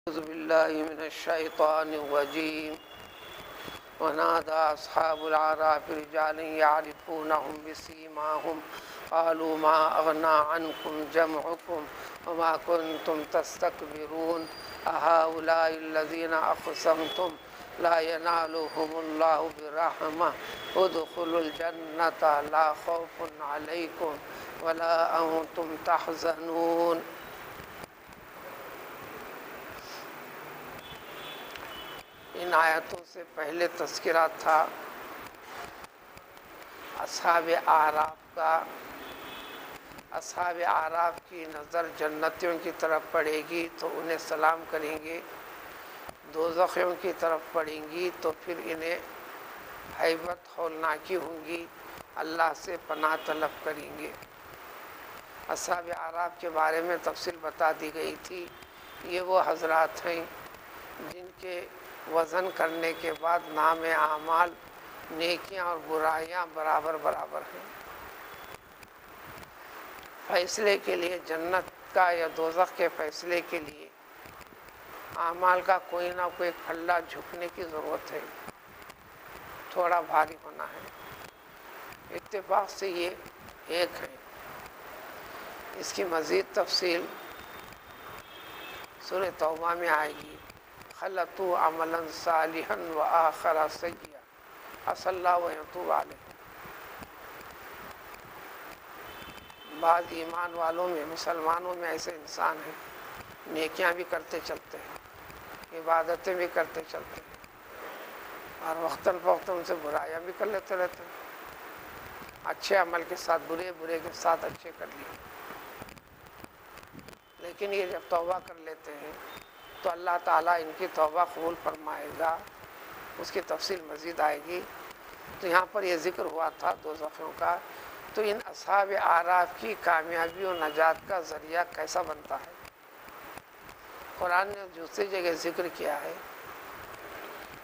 أعوذ بالله من الشيطان الرجيم ونادى أصحاب الأعراف رجالا يعرفونهم بسيماهم قالوا ما أغنى عنكم جمعكم وما كنتم تستكبرون أهؤلاء الذين أقسمتم لا ينالهم الله برحمة ادخلوا الجنة لا خوف عليكم ولا أنتم تحزنون۔ ان آیتوں سے پہلے تذکرہ تھا اصحاب اعراف کا۔ اصحاب اعراف کی نظر جنتیوں کی طرف پڑے گی تو انہیں سلام کریں گے، دوزخیوں کی طرف پڑیں گی تو پھر انہیں ہیبت ہولناکی ہوں گی، اللہ سے پناہ طلب کریں گے۔ اصحاب اعراف کے بارے میں تفصیل بتا دی گئی تھی۔ یہ وہ حضرات ہیں جن کے وزن کرنے کے بعد نام اعمال نیکیاں اور برائیاں برابر برابر ہیں۔ فیصلے کے لیے جنت کا یا دوزخ کے فیصلے کے لیے اعمال کا کوئی نہ کوئی پھلہ جھکنے کی ضرورت ہے، تھوڑا بھاری ہونا ہے۔ اتفاق سے یہ ایک ہے۔ اس کی مزید تفصیل سورہ توبہ میں آئے گی۔ خلطوا عملا صالحا وآخر سیئا عسى الله أن يتوب عليهم۔ بعض ایمان والوں میں، مسلمانوں میں ایسے انسان ہیں نیکیاں بھی کرتے چلتے ہیں، عبادتیں بھی کرتے چلتے ہیں، اور وقتاً فوقتاً ان سے برائیاں بھی کر لیتے رہتے ہیں۔ اچھے عمل کے ساتھ برے، برے کے ساتھ اچھے کر لیے، لیکن یہ جب توبہ کر لیتے ہیں تو اللہ تعالیٰ ان کی توبہ قبول فرمائے گا۔ اس کی تفصیل مزید آئے گی۔ تو یہاں پر یہ ذکر ہوا تھا دوزخیوں کا، تو ان اصحاب اعراف کی کامیابی و نجات کا ذریعہ کیسا بنتا ہے؟ قرآن نے دوسری جگہ ذکر کیا ہے،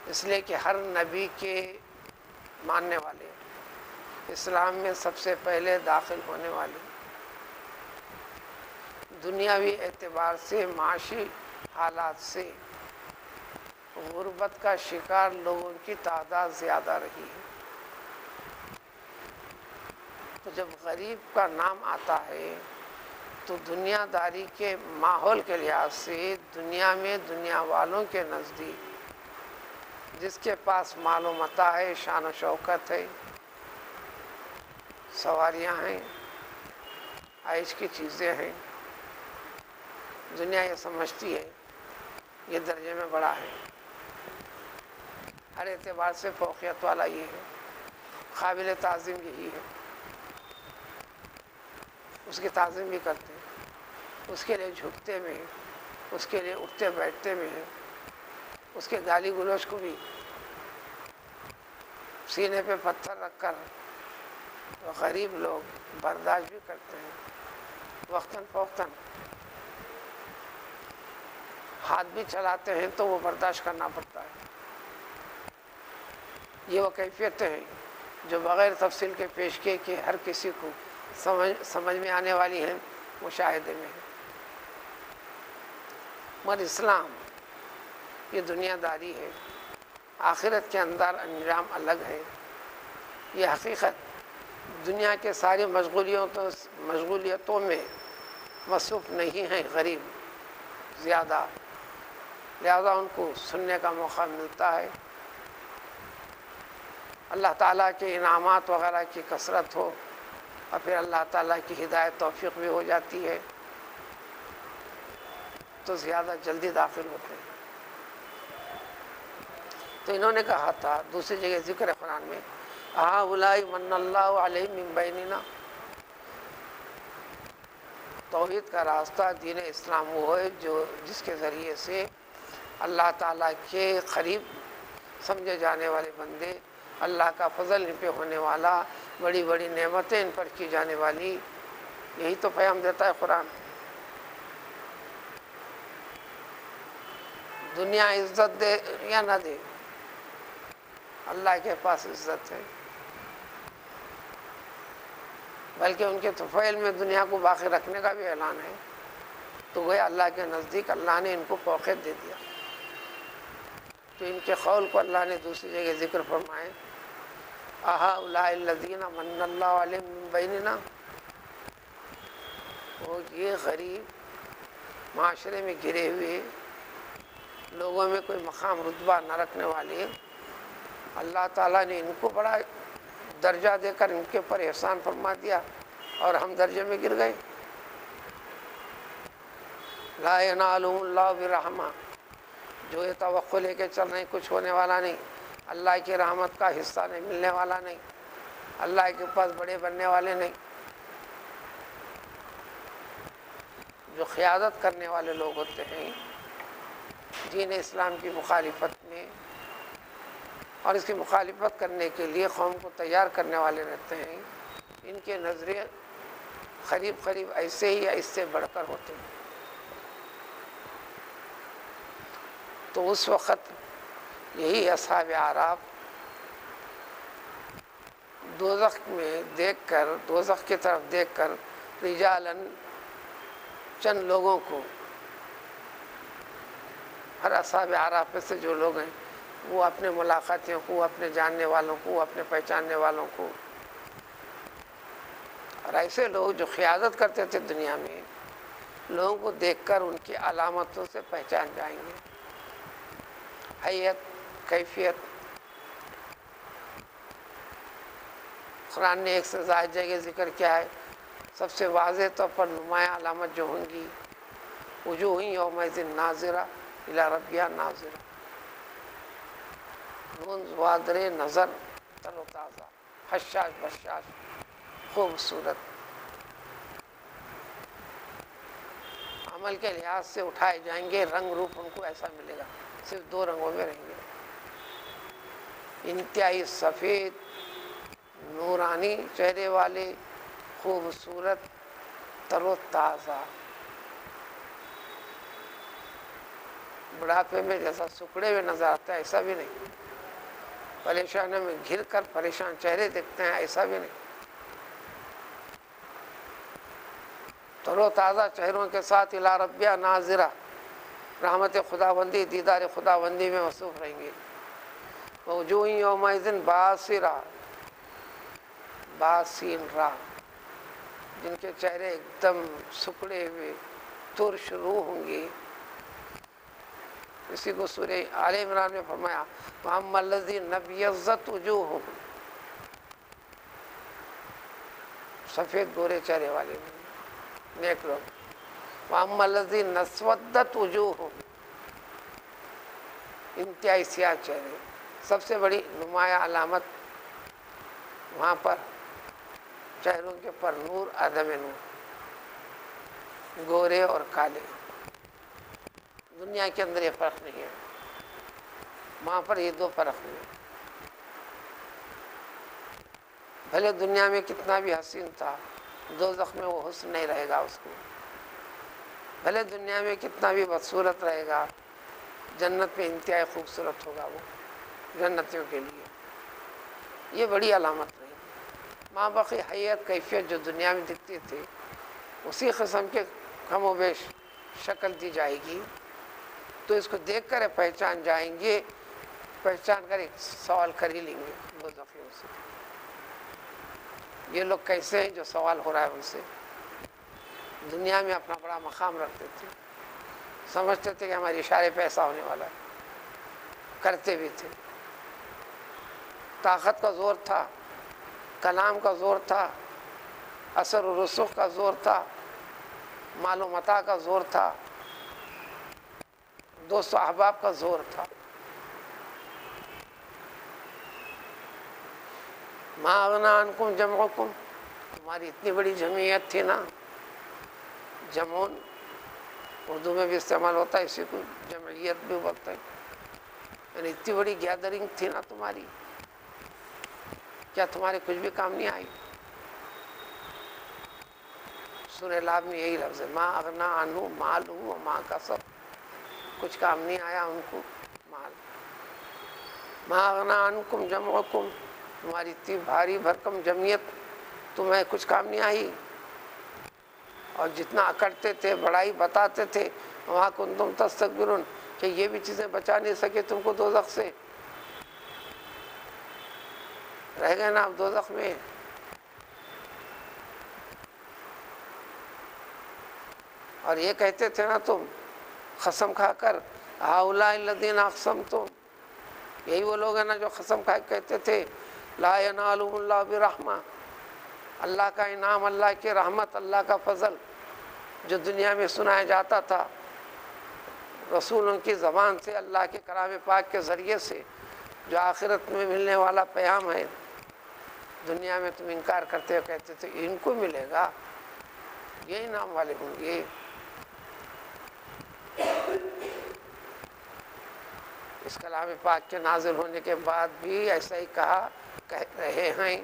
اس لیے کہ ہر نبی کے ماننے والے، اسلام میں سب سے پہلے داخل ہونے والے، دنیاوی اعتبار سے، معاشی حالات سے غربت کا شکار لوگوں کی تعداد زیادہ رہی ہے۔ تو جب غریب کا نام آتا ہے تو دنیا داری کے ماحول کے لحاظ سے دنیا میں دنیا والوں کے نزدیک جس کے پاس مال و متاع ہے، شان و شوکت ہے، سواریاں ہیں، عیش کی چیزیں ہیں، دنیا یہ سمجھتی ہے یہ درجے میں بڑا ہے، ہر اعتبار سے فوقیت والا یہ ہے، قابل تعظیم یہی ہے، اس کی تعظیم بھی کرتے ہیں، اس کے لیے جھکتے میں ہیں، اس کے لیے اٹھتے بیٹھتے میں ہیں، اس کے گالی گلوچ کو بھی سینے پہ پتھر رکھ کر غریب لوگ برداشت بھی کرتے ہیں، وقتاً فوقتاً ہاتھ بھی چلاتے ہیں تو وہ برداشت کرنا پڑتا ہے۔ یہ وہ کیفیتیں ہیں جو بغیر تفصیل کے پیش کیے کہ ہر کسی کو سمجھ میں آنے والی ہیں، مشاہدے میں ہیں۔ مگر اسلام یہ دنیا داری ہے، آخرت کے اندر انجام الگ ہے۔ یہ حقیقت دنیا کے ساری مشغولیتوں میں مصروف نہیں ہیں غریب زیادہ، لہذا ان کو سننے کا موقع ملتا ہے۔ اللہ تعالیٰ کے انعامات وغیرہ کی کثرت ہو اور پھر اللہ تعالیٰ کی ہدایت توفیق بھی ہو جاتی ہے تو زیادہ جلدی داخل ہوتے ہیں۔ تو انہوں نے کہا تھا، دوسری جگہ ذکر ہے قرآن میں، ہؤلاء من اللہ علیہم من بیننا۔ توحید کا راستہ دین اسلام وہ ہے جس کے ذریعے سے اللہ تعالیٰ کے قریب سمجھے جانے والے بندے، اللہ کا فضل ان پہ ہونے والا، بڑی بڑی نعمتیں ان پر کی جانے والی، یہی تو پیغام دیتا ہے قرآن۔ دنیا عزت دے یا نہ دے، اللہ کے پاس عزت ہے، بلکہ ان کے طفیل میں دنیا کو باقی رکھنے کا بھی اعلان ہے۔ تو گویا اللہ کے نزدیک اللہ نے ان کو فوقیت دے دیا. تو ان کے قول کو اللہ نے دوسری جگہ ذکر فرمائے اہؤلاء الذین من اللہ علیہم من بیننا. وہ یہ غریب معاشرے میں گرے ہوئے لوگوں میں کوئی مقام رتبہ نہ رکھنے والے، اللہ تعالیٰ نے ان کو بڑا درجہ دے کر ان کے پر احسان فرما دیا اور ہم درجے میں گر گئے. لا ینالهم اللہ برحمہ، جو یہ توقع لے کے چل رہے ہیں کچھ ہونے والا نہیں، اللہ کی رحمت کا حصہ نہیں ملنے والا نہیں، اللہ کے پاس بڑے بننے والے نہیں. جو قیادت کرنے والے لوگ ہوتے ہیں دین اسلام کی مخالفت میں اور اس کی مخالفت کرنے کے لیے قوم کو تیار کرنے والے رہتے ہیں، ان کے نظریے قریب قریب ایسے ہی یا اس سے بڑھ کر ہوتے ہیں. تو اس وقت یہی اصحاب اعراف دوزخ میں دیکھ کر، دوزخ کی طرف دیکھ کر رجالن چند لوگوں کو، ہر اصحاب اعراف میں سے جو لوگ ہیں وہ اپنے ملاقاتیوں کو، اپنے جاننے والوں کو، اپنے پہچاننے والوں کو، اور ایسے لوگ جو قیادت کرتے تھے دنیا میں، لوگوں کو دیکھ کر ان کی علامتوں سے پہچان جائیں گے. حیت، کیفیت. قرآن نے ایک سے زائد جگہ ذکر کیا ہے، سب سے واضح طور پر نمایاں علامت جو ہوں گی، وجوہ یومئذ ناظرہ الی ربہا ناظرہ. نون زوادر نظر، تر و تازہ، حشاش بشاش، خوبصورت. عمل کے لحاظ سے اٹھائے جائیں گے، رنگ روپ ان کو ایسا ملے گا، صرف دو رنگوں میں رہیں گے. انتہائی سفید نورانی چہرے والے، خوبصورت، تر و تازہ. بڑھاپے میں جیسا سکڑے ہوئے نظر آتا ہے ایسا بھی نہیں، پریشانیوں میں گھر کر پریشان چہرے دیکھتے ہیں ایسا بھی نہیں. تر و تازہ چہروں کے ساتھ الی ربہا ناظرہ، رحمت خداوندی، دیدار خداوندی میں مصروف رہیں گے. وجوہ یومئذ باسرہ، باسیرہ، جن کے چہرے ایک دم سکڑے ہوئے ترش روح ہوں گے. اسی کو سورہ آل عمران میں فرمایا وَأَمَّا الَّذِينَ ابْيَضَّتْ وُجُوهُهُمْ، سفید گورے چہرے والے نیک لوگ. وَأَمَّا الَّذِينَ اسْوَدَّتْ وُجُوهُهُمْ، انتہائی سیاہ چہرے. سب سے بڑی نمایاں علامت وہاں پر چہروں کے پر نور، عدم نور، گورے اور کالے. دنیا کے اندر یہ فرق نہیں ہے، وہاں پر یہ دو فرق نہیں. بھلے دنیا میں کتنا بھی حسین تھا، دوزخ میں وہ حسن نہیں رہے گا اس کو. بھلے دنیا میں کتنا بھی بدصورت رہے گا، جنت میں انتہائی خوبصورت ہوگا وہ جنتیوں کے لیے. یہ بڑی علامت رہی. ماں باقی حیت، کیفیت جو دنیا میں دکھتی تھی اسی قسم کے کم و بیش شکل دی جائے گی. تو اس کو دیکھ کر پہچان جائیں گے، پہچان کر ایک سوال کر ہی لیں گے دوزخیوں سے. یہ لوگ کیسے ہیں جو سوال ہو رہا ہے ان سے؟ دنیا میں اپنا بڑا مقام رکھتے تھے، سمجھتے تھے کہ ہمارے اشارے پہ ایسا ہونے والا ہے، کرتے بھی تھے. طاقت کا زور تھا، کلام کا زور تھا، اثر و رسوخ کا زور تھا، مال و متاع کا زور تھا، دوست و احباب کا زور تھا. ما اغنی عنکم جمعکم، تمہاری اتنی بڑی جمعیت تھی نا. جمعون اردو میں بھی استعمال ہوتا ہے، اسی کو جمعیت بھی بولتے ہیں. یعنی اتنی بڑی گیدرنگ تھی نا تمہاری، کیا تمہارے کچھ بھی کام نہیں آئی؟ سورہ لعب میں یہی لفظ ہے، ما اغنی عنہ مالہ وما کسب، کچھ کام نہیں آیا ان کو مال. ما اغنی عنکم جمعکم، تمہاری اتنی بھاری بھرکم جمعیت تمہیں کچھ کام نہیں آئی. اور جتنا اکڑتے تھے، بڑائی بتاتے تھے، وہاں کنتم تستکبرون، کہ یہ بھی چیزیں بچا نہیں سکے تم کو دوزخ سے، رہ گئے نا آپ دوزخ میں۔ اور یہ کہتے تھے نا تم قسم کھا کر، ہؤلاء الذین اقسمتم، یہی وہ لوگ ہیں نا جو قسم کھا کے کہتے تھے لا ینالهم اللہ برحمہ، اللہ کا انعام، اللہ کی رحمت، اللہ کا فضل جو دنیا میں سنایا جاتا تھا رسولوں کی زبان سے، اللہ کے کلام پاک کے ذریعے سے، جو آخرت میں ملنے والا پیام ہے، دنیا میں تم انکار کرتے ہو، کہتے تھے ان کو ملے گا، یہ انعام والے ہوں گے۔ اس کلام پاک کے نازل ہونے کے بعد بھی ایسا ہی کہہ رہے ہیں،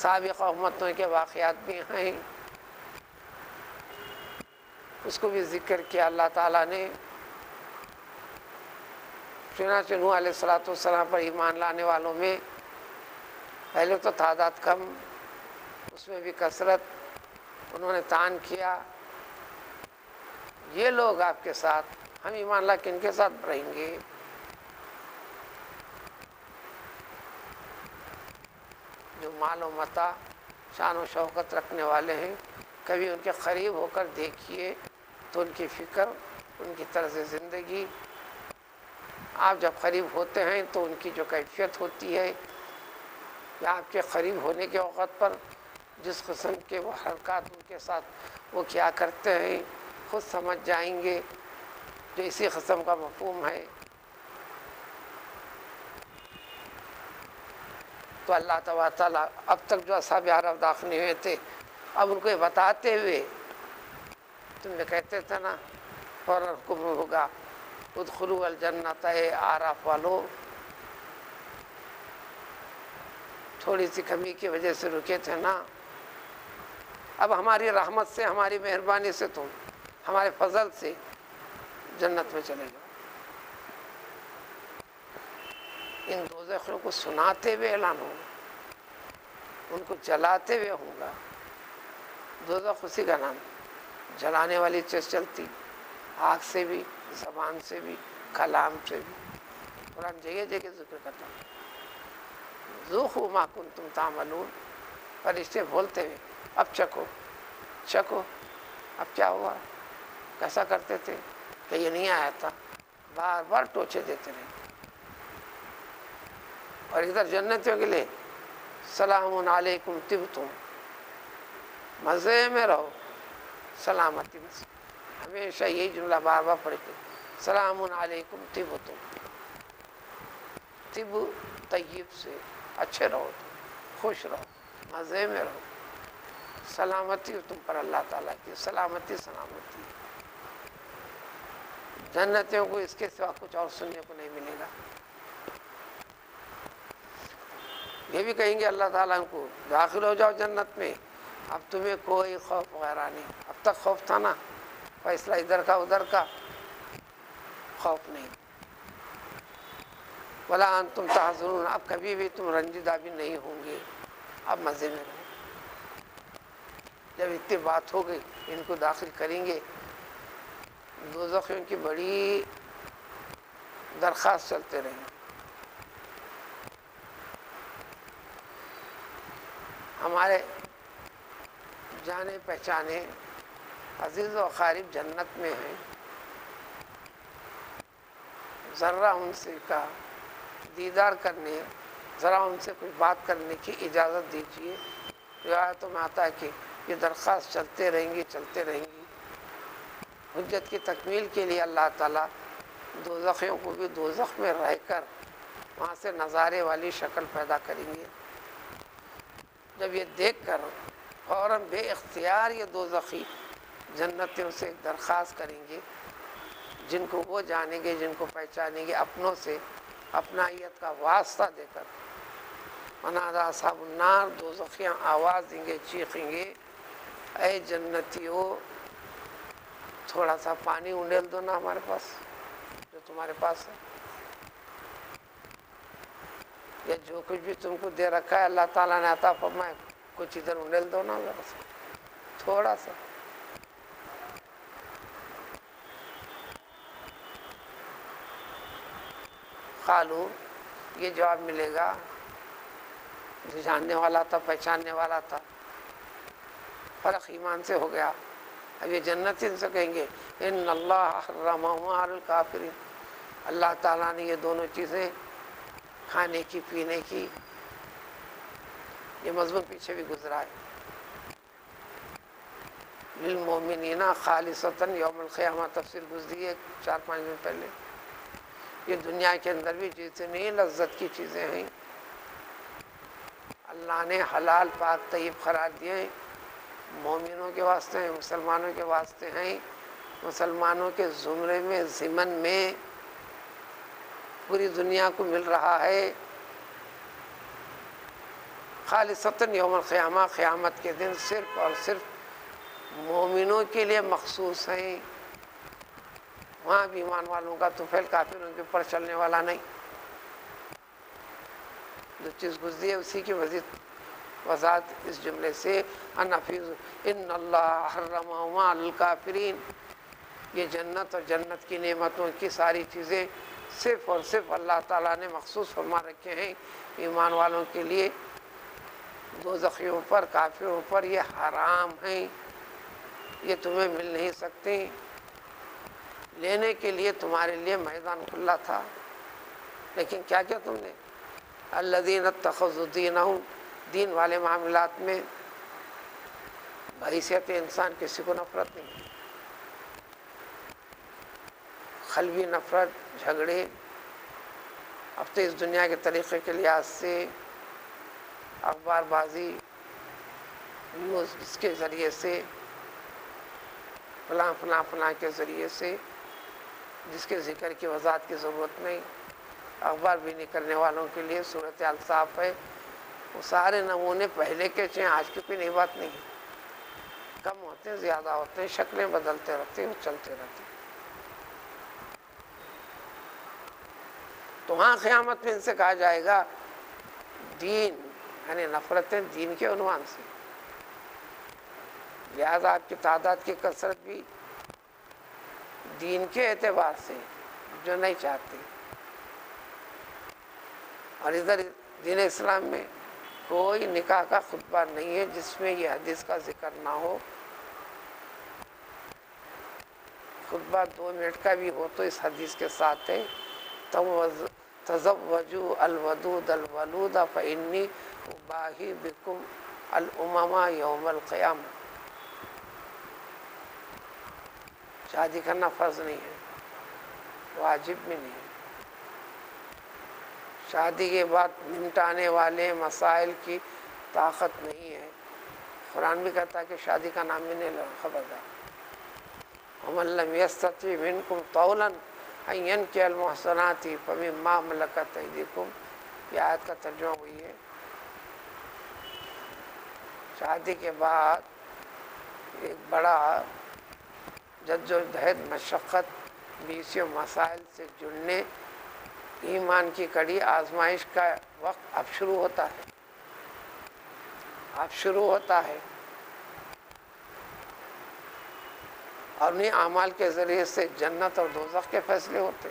سابق امتوں کے واقعات بھی ہیں، اس کو بھی ذکر کیا اللہ تعالیٰ نے۔ چنانچہ نوح علیہ السلام پر ایمان لانے والوں میں پہلے تو تعداد کم، اس میں بھی کثرت، انہوں نے تعان کیا یہ لوگ آپ کے ساتھ، ہم ایمان لا کے ان کے ساتھ رہیں گے۔ جو مال و متاع، شان و شوکت رکھنے والے ہیں، کبھی ان کے قریب ہو کر دیکھیے تو ان کی فکر، ان کی طرز زندگی، آپ جب قریب ہوتے ہیں تو ان کی جو کیفیت ہوتی ہے، یا آپ کے قریب ہونے کے وقت پر جس قسم کے وہ حرکات ان کے ساتھ وہ کیا کرتے ہیں، خود سمجھ جائیں گے، جو اسی قسم کا مفہوم ہے۔ تو اللہ تبارک تعالیٰ اب تک جو اصحاب عرف داخل نہیں ہوئے تھے، اب ان کو یہ بتاتے ہوئے، تم نے کہتے تھے نا فوراً حکم ہوگا ادخلوا الجنت، اے آراف والو، تھوڑی سی کمی کی وجہ سے رکے تھے نا، اب ہماری رحمت سے، ہماری مہربانی سے، تم ہمارے فضل سے جنت میں چلے جاؤ۔ ان دوزخیوں کو سناتے ہوئے اعلان ہوگا، ان کو جلاتے ہوئے ہوگا۔ دوزخ اسی کا نام، جلانے والی چیز چلتی، آگ سے بھی، زبان سے بھی، کلام سے بھی، قرآن جگہ جگہ ذکر کرتا ہے ذوقوا ما کنتم تعملون، فرشتے بولتے ہوئے اب چکھو، چکھو، اب کیا ہوا، کیسا کرتے تھے کہ یہ نہیں آیا تھا، بار بار ٹوچے دیتے رہے۔ اور ادھر جنتیوں کے لیے سلام علیکم طبتم، مزے میں رہو، سلامتی میں، ہمیشہ یہی جملہ بار بار پڑھتے، سلام علیکم طبتم، طب طیب سے، اچھے رہو، خوش رہو، مزے میں رہو، سلامتی تم پر اللہ تعالیٰ کی، سلامتی سلامتی۔ جنتیوں کو اس کے سوا کچھ اور سننے کو نہیں ملے گا۔ یہ بھی کہیں گے اللہ تعالیٰ ان کو داخل ہو جاؤ جنت میں، اب تمہیں کوئی خوف وغیرہ نہیں، اب تک خوف تھا نا، فیصلہ ادھر کا ادھر کا، خوف نہیں، ولا انتم تحزنون، اب کبھی بھی تم رنجیدہ بھی نہیں ہوں گے، اب مزے میں رہو۔ جب اتنی بات ہو گئی، ان کو داخل کریں گے، دوزخیوں کی بڑی درخواست چلتے رہیں گے، ہمارے جانے پہچانے عزیز و اقارب جنت میں ہیں، ذرا ان سے کا دیدار کرنے، ذرا ان سے کوئی بات کرنے کی اجازت دیجیے۔ روایتوں میں آتا ہے کہ یہ درخواست چلتے رہیں گی، چلتے رہیں گی۔ حجت کی تکمیل کے لیے اللہ تعالیٰ دوزخیوں کو بھی دوزخ میں رہ کر وہاں سے نظارے والی شکل پیدا کریں گے۔ جب یہ دیکھ کر فوراً بے اختیار یہ دوزخی جنتیوں سے درخواست کریں گے، جن کو وہ جانیں گے، جن کو پہچانیں گے اپنوں سے، اپنائیت کا واسطہ دے کر، ونادی اصحاب النار، دوزخیاں آواز دیں گے، چیخیں گے، اے جنتیوں تھوڑا سا پانی انڈیل دو نا ہمارے پاس، جو تمہارے پاس ہے، یا جو کچھ بھی تم کو دے رکھا ہے اللہ تعالیٰ نے عطا فرمایا، کچھ ادھر انڈیل دو نا ذرا سا، تھوڑا سا. قالو یہ جواب ملے گا جو جاننے والا تھا پہچاننے والا تھا. فرق ایمان سے ہو گیا. اب یہ جنت ان سے کہیں گے ان اللہ حرمہما علی الکافرین، اللہ تعالیٰ نے یہ دونوں چیزیں کھانے کی پینے کی، یہ مضمون پیچھے بھی گزرا ہے. للمؤمنین خالصتاً یوم القیامہ تفسیر گزری ہے 4-5 دن پہلے. یہ دنیا کے اندر بھی جتنی لذت کی چیزیں ہیں اللہ نے حلال پاک طیب قرار دیے ہیں، مومنوں کے واسطے ہیں، مسلمانوں کے واسطے ہیں. مسلمانوں کے زمرے میں ضمن میں پوری دنیا کو مل رہا ہے. خالصتاً یوم القیامہ، قیامت کے دن صرف اور صرف مومنوں کے لیے مخصوص ہیں. وہاں بھی ایمان والوں کا طفیل کافروں کے اوپر چلنے والا نہیں. جو چیز گزری ہے اسی کی مزید وضاحت اس جملے سے ان اللہ حرمہما علی الکافرین. یہ جنت اور جنت کی نعمتوں کی ساری چیزیں صرف اور صرف اللہ تعالیٰ نے مخصوص فرما رکھے ہیں ایمان والوں کے لیے. دوزخیوں پر کافروں پر یہ حرام ہیں، یہ تمہیں مل نہیں سکتے. لینے کے لیے تمہارے لیے میدان کھلا تھا، لیکن کیا کیا تم نے؟ الذین اتخذوا دینہم، دین والے معاملات میں بحیثیت انسان کسی کو نفرت نہیں. قلبی نفرت، جھگڑے، اب تو اس دنیا کے طریقے کے لحاظ سے اخبار بازی، نیوز اس کے ذریعے سے، فلاں فلاں فلاں کے ذریعے سے، جس کے ذکر کی وضاحت کی ضرورت نہیں. اخبار بھی نہیں کرنے والوں کے لیے صورتحال صاف ہے. وہ سارے نمونے پہلے کے چاہیں آج کی کوئی نئی بات نہیں. کم ہوتے ہیں، زیادہ ہوتے ہیں، شکلیں بدلتے رہتے ہیں، چلتے رہتے ہیں. تو وہاں قیامت میں ان سے کہا جائے گا دین یعنی نفرتیں دین کے عنوان سے. لہذا آپ کی تعداد کی کثرت بھی دین کے اعتبار سے جو نہیں چاہتے. اور ادھر دین اسلام میں کوئی نکاح کا خطبہ نہیں ہے جس میں یہ حدیث کا ذکر نہ ہو. خطبہ 2 منٹ کا بھی ہو تو اس حدیث کے ساتھ ہے تزوجوا الودود الولود فإنی اباہی بکم الامم یوم القیامہ. شادی کرنا فرض نہیں ہے، واجب بھی نہیں ہے. شادی کے بعد نمٹانے والے مسائل کی طاقت نہیں ہے. قرآن بھی کہتا ہے کہ شادی کا نام بھی نہیں لو، خبردار. ومن لم یستطع منکم طولا ان ینکح المحصنات فمما ملکت ایدیکم. یہ آیت کا ترجمہ وہی ہے. شادی کے بعد ایک بڑا جدوجہد، مشقت، بیسیوں مسائل سے جڑنے، ایمان کی کڑی آزمائش کا وقت اب شروع ہوتا ہے. اب شروع ہوتا ہے. اور انہیں اعمال کے ذریعے سے جنت اور دوزخ کے فیصلے ہوتے.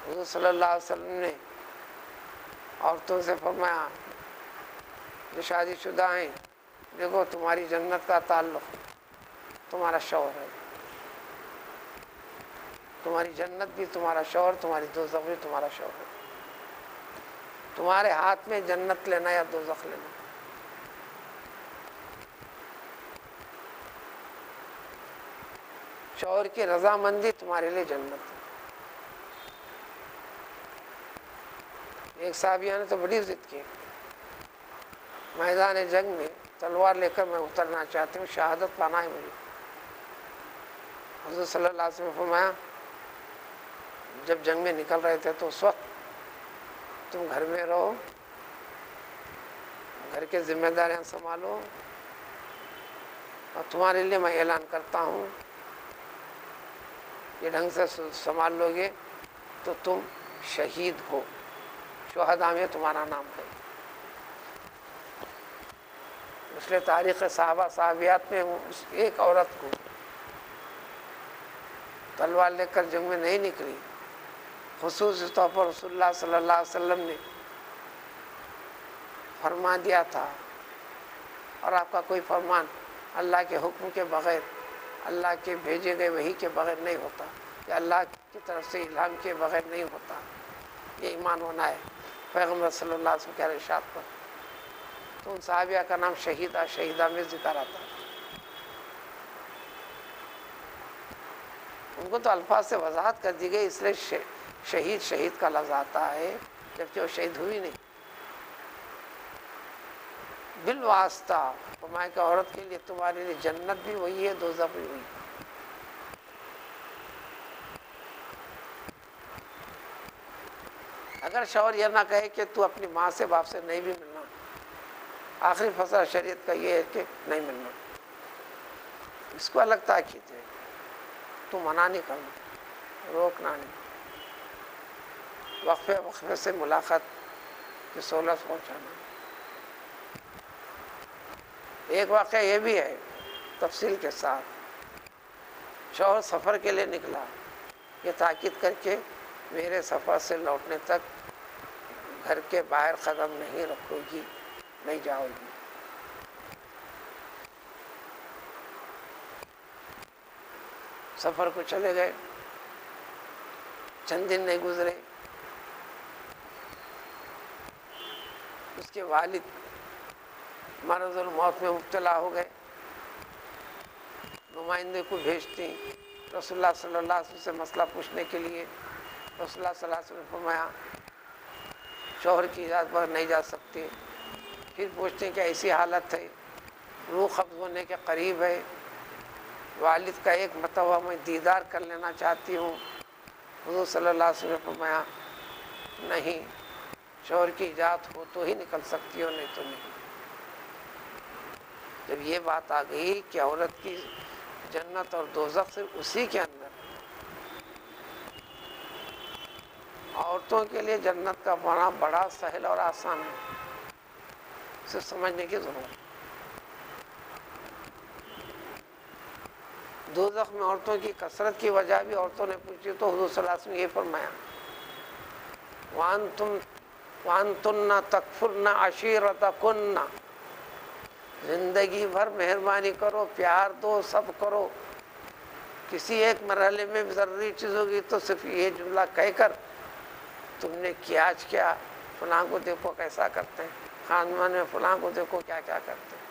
حضور صلی اللہ علیہ وسلم نے عورتوں سے فرمایا جو شادی شدہ ہیں، دیکھو تمہاری جنت کا تعلق تمہارا شوہر ہے. تمہاری جنت بھی تمہارا شوہر، تمہاری دوزخ بھی تمہارا شوہر. تمہارے ہاتھ میں جنت لینا یا دوزخ لینا. شوہر کی رضامندی تمہارے لیے جنت ہے. ایک صحابیہ نے تو بڑی ضد کی، میدان جنگ میں تلوار لے کر میں اترنا چاہتی ہوں، شہادت پانا ہے مجھے. حضور صلی اللہ علیہ وسلم نے فرمایا جب جنگ میں نکل رہے تھے تو اس وقت تم گھر میں رہو، گھر کے ذمہ داریاں سنبھالو، اور تمہارے لیے میں اعلان کرتا ہوں یہ ڈھنگ سے سنبھال لو گے تو تم شہید ہو، شہداء میں تمہارا نام ہے. اس لیے تاریخ صحابہ صحابیات میں اس ایک عورت کو تلوار لے کر جنگ میں نہیں نکلی، خصوصی طور پر رسول اللہ صلی اللہ علیہ وسلم نے فرما دیا تھا، اور آپ کا کوئی فرمان اللہ کے حکم کے بغیر، اللہ کے بھیجے گئے وحی کے بغیر نہیں ہوتا، یا اللہ کی طرف سے الہام کے بغیر نہیں ہوتا، یہ ایمان ہونا ہے پیغمبر صلی اللہ علیہ وسلم کے ارشاد پر۔ تو ان صحابیہ کا نام شہیدہ میں ذکر آتا ہے۔ ان کو تو الفاظ سے وضاحت کر دی گئی، اس لیے شہید کا لفظ آتا ہے، جبکہ وہ شہید ہوئی نہیں۔ بالواسطہ فرمایا کہ عورت کے لیے تمہارے لیے جنت بھی وہی ہے، دوزخ بھی وہی۔ اگر شوہر یہ نہ کہے کہ تو اپنی ماں سے باپ سے نہیں بھی ملنا، آخری فیصلہ شریعت کا یہ ہے کہ نہیں ملنا، اس کو الگ تاکید ہے، تو منع نہیں کرنا، روکنا نہیں، وقفے سے ملاقات کی سہولت پہنچانا۔ ایک واقعہ یہ بھی ہے تفصیل کے ساتھ، شوہر سفر کے لیے نکلا، یہ تاکید کر کے میرے سفر سے لوٹنے تک گھر کے باہر قدم نہیں رکھو گی، نہیں جاؤ گی۔ سفر کو چلے گئے، چند دن نہیں گزرے، اس کے والد مرض الموت میں مبتلا ہو گئے، نمائندے کو بھیجتی رسول اللہ صلی اللہ علیہ وسلم سے مسئلہ پوچھنے کے لیے۔ رسول اللہ صلی اللہ علیہ وسلم نے فرمایا شوہر کی اجازت پر نہیں جا سکتے۔ پھر پوچھتے ہیں کہ ایسی حالت ہے، روح قبض ہونے کے قریب ہے، والد کا ایک مرتبہ میں دیدار کر لینا چاہتی ہوں۔ حضور صلی اللہ علیہ وسلم نے فرمایا نہیں، شوہر کی اجازت ہو تو ہی نکل سکتی ہو، نہیں تو نہیں۔ جب یہ بات آ گئی کہ عورت کی جنت اور دوزخ صرف اسی کے اندر، عورتوں کے لیے جنت کا پانا بڑا سہل اور آسان ہے، صرف سمجھنے کی ضرورت ہے۔ دوزخ میں عورتوں کی کثرت کی وجہ بھی عورتوں نے پوچھی تو حضور صلی اللہ علیہ وسلم نے یہ فرمایا وَأَنْتُنَّ تَكْفُرْنَ عَشِيرَتَكُنَّ، زندگی بھر مہربانی کرو، پیار دو، سب کرو، کسی ایک مرحلے میں ضروری چیز ہوگی تو صرف یہ جملہ کہہ کر تم نے کیا آج کیا، فلاں کو دیکھو کیسا کرتے ہیں، خاندان میں فلاں کو دیکھو کیا کیا کرتے ہیں،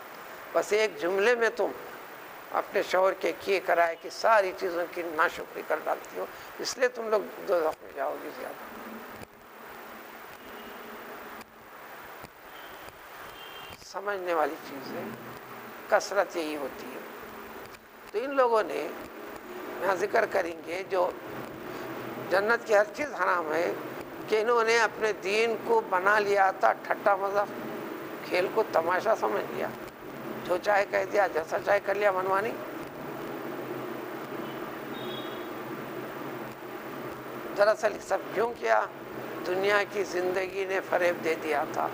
بس ایک جملے میں تم اپنے شوہر کے کیے کرائے کی ساری چیزوں کی ناشکری کر ڈالتی ہو، اس لیے تم لوگ دوزخ میں جاؤ گی زیادہ۔ سمجھنے والی چیز ہے، کثرت یہی ہوتی ہے۔ تو ان لوگوں نے یہاں ذکر کریں گے جو جنت کی ہر چیز حرام ہے کہ انہوں نے اپنے دین کو بنا لیا تھا ٹھٹا مذاق، کھیل کو تماشا سمجھ لیا، جو چاہے کہہ دیا، جیسا چاہے کر لیا، منمانی۔ دراصل سب کیوں کیا؟ دنیا کی زندگی نے فریب دے دیا تھا،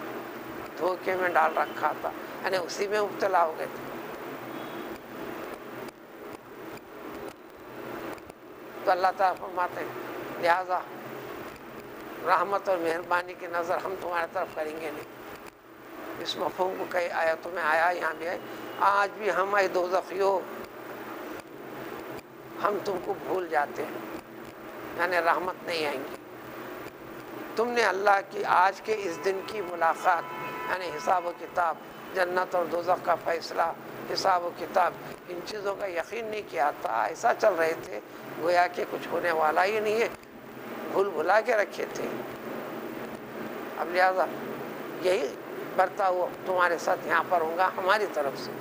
دھوکے میں ڈال رکھا تھا، یعنی اسی میں مبتلا ہو گئے تھے۔ تو اللہ تعالیٰ فرماتے ہیں لہذا رحمت اور مہربانی کی نظر ہم تمہاری طرف کریں گے نہیں۔ اس مفہوم کو کئی آیتوں میں آیا، یہاں بھی ہے، آج بھی ہم اے دوزخیو ہم تم کو بھول جاتے ہیں، یعنی رحمت نہیں آئیں گی۔ تم نے اللہ کی آج کے اس دن کی ملاقات، یعنی حساب و کتاب، جنت اور دوزخ کا فیصلہ، حساب و کتاب، ان چیزوں کا یقین نہیں کیا تھا، ایسا چل رہے تھے گویا کہ کچھ ہونے والا ہی نہیں ہے، بھول بھلا کے رکھے تھے۔ اب لہذا یہی برتاؤ تمہارے ساتھ یہاں پر ہوگا ہماری طرف سے۔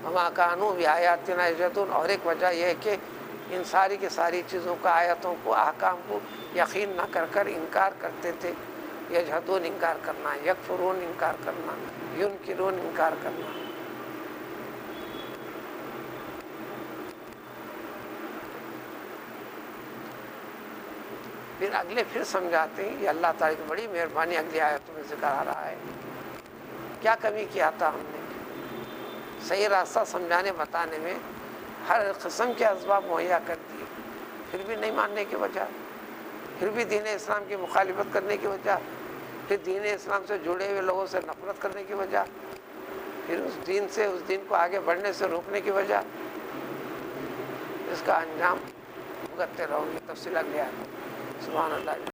وما کانوا بآیاتنا یجحدون، اور ایک وجہ یہ ہے کہ ان ساری کی ساری چیزوں کا، آیتوں کو، احکام کو یقین نہ کر کر انکار کرتے تھے۔ یجحدون انکار کرنا، یکفرون انکار کرنا، ینکرون انکار کرنا۔ پھر اگلے پھر سمجھاتے ہیں، یہ اللہ تعالیٰ کی بڑی مہربانی اگلی آیتوں میں ذکر آ رہا ہے، کیا کمی کیا تھا ہم نے، صحیح راستہ سمجھانے بتانے میں ہر قسم کے اسباب مہیا کر دیے، پھر بھی نہیں ماننے کی وجہ، پھر بھی دین اسلام کی مخالفت کرنے کی وجہ، پھر دین اسلام سے جڑے ہوئے لوگوں سے نفرت کرنے کی وجہ، پھر اس دین کو آگے بڑھنے سے روکنے کی وجہ، اس کا انجام بھگتتے رہو گے۔ تفصیل اگلی آیت۔ سبحان اللہ۔